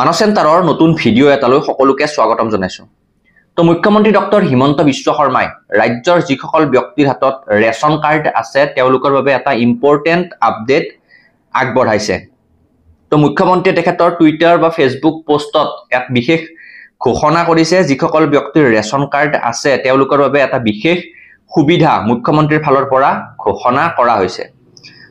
মানস চেণ্টাৰৰ নতুন ভিডিঅ' এটালৈ সকলোকে স্বাগতম জনাইছো। তো মুখ্যমন্ত্ৰী ডক্টৰ হিমন্ত বিশ্ব শৰ্মাই ৰাজ্যৰ যিসকল ব্যক্তিৰ হাতত ৰেচন কাৰ্ড আছে তেওঁলোকৰ বাবে এটা ইম্পৰ্টেণ্ট আপডেট আগবঢ়াইছে। তো মুখ্যমন্ত্ৰীয়ে তেখেতৰ টুইটাৰ বা ফেচবুক পোষ্টত এক বিশেষ ঘোষণা কৰিছে, যিসকল ব্যক্তিৰ ৰেচন কাৰ্ড আছে তেওঁলোকৰ বাবে এটা বিশেষ সুবিধা মুখ্যমন্ত্ৰীৰ ফালৰ পৰা ঘোষণা কৰা হৈছে।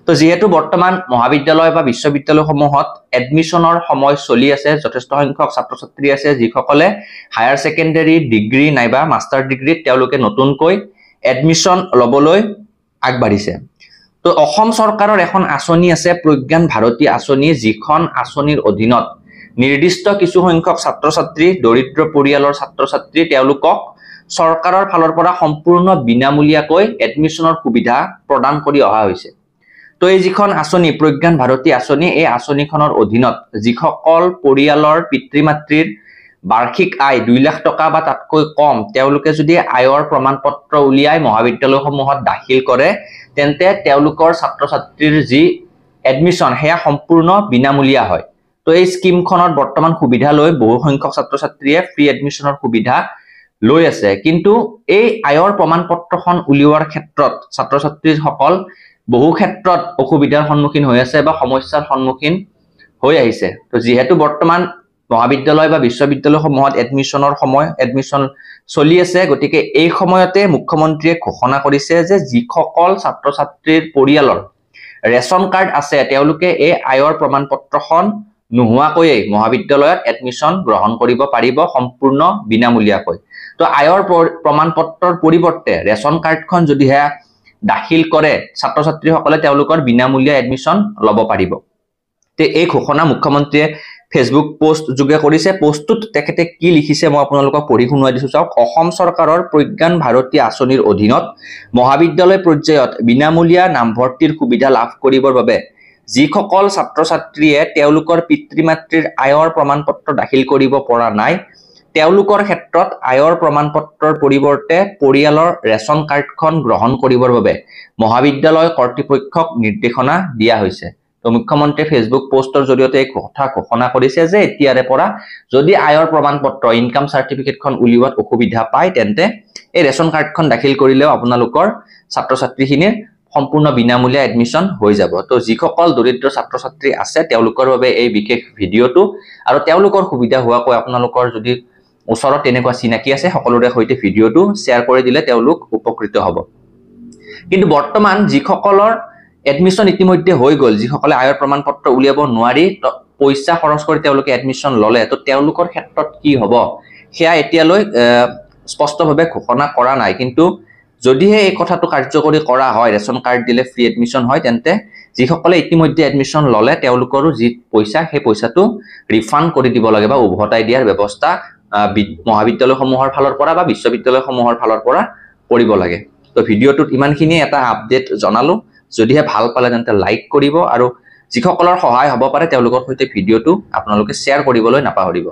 তো যেহেতু বৰ্তমান মহাবিদ্যালয় বা বিশ্ববিদ্যালয়সমূহত এডমিশনৰ সময় চলি আছে, যথেষ্ট সংখ্যক ছাত্ৰ ছাত্ৰী আছে যিসকলে হায়াৰ সেকেন্ডাৰী ডিগ্ৰী নাইবা মাষ্টাৰ ডিগ্ৰীত তেওঁলোকে নতুনকৈ এডমিশন ল'বলৈ আগবাঢ়িছে। তো অসম চৰকাৰৰ এখন আঁচনি আছে প্ৰজ্ঞান ভাৰতী আঁচনি, যিখন আঁচনিৰ অধীনত নিৰ্দিষ্ট কিছু সংখ্যক ছাত্ৰ ছাত্ৰী, দৰিদ্ৰ পৰিয়ালৰ ছাত্ৰ ছাত্ৰী তেওঁলোকক চৰকাৰৰ ফালৰ পৰা সম্পূৰ্ণ বিনামূলীয়াকৈ এডমিশনৰ সুবিধা প্ৰদান কৰি অহা হৈছে। তো এই যিখন আঁচনি প্ৰজ্ঞান ভাৰতী আঁচনি, এই আঁচনিখনৰ অধীনত যিসকল পৰিয়ালৰ পিতৃ মাতৃৰ বাৰ্ষিক আয় 2 লাখ টকা বা তাতকৈ কম, তেওঁলোকে যদি আয়ৰ প্ৰমাণ পত্ৰ উলিয়াই মহাবিদ্যালয়সমূহত দাখিল কৰে, তেন্তে তেওঁলোকৰ ছাত্ৰ ছাত্ৰীৰ যি এডমিশন সেয়া সম্পূৰ্ণ বিনামূলীয়া হয়। তো এই স্কিমখনত বৰ্তমান সুবিধা লৈ বহু সংখ্যক ছাত্ৰ ছাত্ৰীয়ে ফ্ৰী এডমিশনৰ সুবিধা লৈ আছে। কিন্তু এই আয়ৰ প্ৰমাণ পত্ৰখন উলিওৱাৰ ক্ষেত্ৰত ছাত্ৰ ছাত্ৰীসকল বহু ক্ষেত্ৰত অসুবিধাৰ সন্মুখীন হৈ আছে বা সমস্যাৰ সন্মুখীন হৈ আহিছে। তো যেহেতু বৰ্তমান মহাবিদ্যালয় বা বিশ্ববিদ্যালয়সমূহত এডমিশন চলি আছে, গতিকে এই সময়তে মুখ্যমন্ত্ৰীয়ে ঘোষণা কৰিছে যে যিসকল ছাত্ৰ ছাত্ৰীৰ পৰিয়ালৰ ৰেচন কাৰ্ড আছে তেওঁলোকে এই আয়ৰ প্ৰমাণ পত্ৰখন নোহোৱাকৈয়ে মহাবিদ্যালয়ত এডমিশন গ্ৰহণ কৰিব পাৰিব সম্পূৰ্ণ বিনামূলীয়াকৈ। তো আয়ৰ প্ৰমাণ পত্ৰৰ পৰিৱৰ্তে ৰেচন কাৰ্ডখন যদিহে দাখিল কৰে ছাত্ৰ ছাত্ৰীসকলে তেওঁলোকৰ বিনামূলীয়া এডমিশন ল'ব পাৰিব। তে এই ঘোষণা মুখ্যমন্ত্ৰীয়ে ফেচবুক পোষ্ট যোগে কৰিছে। পোষ্টটোত তেখেতে কি লিখিছে মই আপোনালোকক পঢ়ি শুনাই দিছো। চাওক, অসম চৰকাৰৰ প্ৰজ্ঞান ভাৰতী আঁচনিৰ অধীনত মহাবিদ্যালয় পৰ্যায়ত বিনামূলীয়া নামভৰ্তিৰ সুবিধা লাভ কৰিবৰ বাবে যিসকল ছাত্ৰ ছাত্ৰীয়ে তেওঁলোকৰ পিতৃ মাতৃৰ আয়ৰ প্ৰমাণ পত্ৰ দাখিল কৰিব পৰা নাই, তেওঁলোকৰ ক্ষেত্ৰত আয়ৰ প্ৰমাণ পত্ৰৰ পৰিৱৰ্তে পৰিয়ালৰ ৰেচন কাৰ্ডখন গ্ৰহণ কৰিবৰ বাবে মহাবিদ্যালয় কৰ্তৃপক্ষক নিৰ্দেশনা দিয়া হৈছে। তো মুখ্যমন্ত্ৰীয়ে ফেচবুক পোষ্টৰ জৰিয়তে এই কথা ঘোষণা কৰিছে যে এতিয়াৰে পৰা যদি আয়ৰ প্ৰমাণ পত্ৰ ইনকাম চাৰ্টিফিকেটখন উলিওৱাত অসুবিধা পায়, তেন্তে এই ৰেচন কাৰ্ডখন দাখিল কৰিলেও আপোনালোকৰ ছাত্ৰ ছাত্ৰীখিনিৰ সম্পূৰ্ণ বিনামূলীয়া এডমিশন হৈ যাব। তো যিসকল দৰিদ্ৰ ছাত্ৰ ছাত্ৰী আছে তেওঁলোকৰ বাবে এই বিশেষ ভিডিঅ'টো, আৰু তেওঁলোকৰ সুবিধা হোৱাকৈ আপোনালোকৰ যদি ওচৰত তেনেকুৱা চিনাকি আছে সকলোৰে সৈতে ভিডিঅ'টো শ্বেয়াৰ কৰি দিলে তেওঁলোক উপকৃত হ'ব। কিন্তু বৰ্তমান যিসকলৰ এডমিশন ইতিমধ্যে হৈ গ'ল, যিসকলে আয়ৰ প্ৰমাণ পত্ৰ উলিয়াব নোৱাৰি পইচা খৰচ কৰি তেওঁলোকে এডমিশন ল'লে, তো তেওঁলোকৰ ক্ষেত্ৰত কি হ'ব সেয়া এতিয়ালৈ স্পষ্টভাৱে ঘোষণা কৰা নাই। কিন্তু যদিহে এই কথাটো কাৰ্যকৰী কৰা হয়, ৰেচন কাৰ্ড দিলে ফ্ৰী এডমিশন হয়, তেন্তে যিসকলে ইতিমধ্যে এডমিশন ল'লে তেওঁলোকৰো যি পইচা সেই পইচাটো ৰিফাণ্ড কৰি দিব লাগে বা উভতাই দিয়াৰ ব্যৱস্থা মহাবিদ্যালয়সমূহৰ ফালৰ পৰা বা বিশ্ববিদ্যালয়সমূহৰ ফালৰ পৰা কৰিব লাগে। তো ভিডিঅ'টোত ইমানখিনিয়ে এটা আপডেট জনালো। যদিহে ভাল পালে তেন্তে লাইক কৰিব, আৰু যিসকলৰ সহায় হ'ব পাৰে তেওঁলোকৰ সৈতে ভিডিঅ'টো আপোনালোকে শ্বেয়াৰ কৰিবলৈ নাপাহৰিব।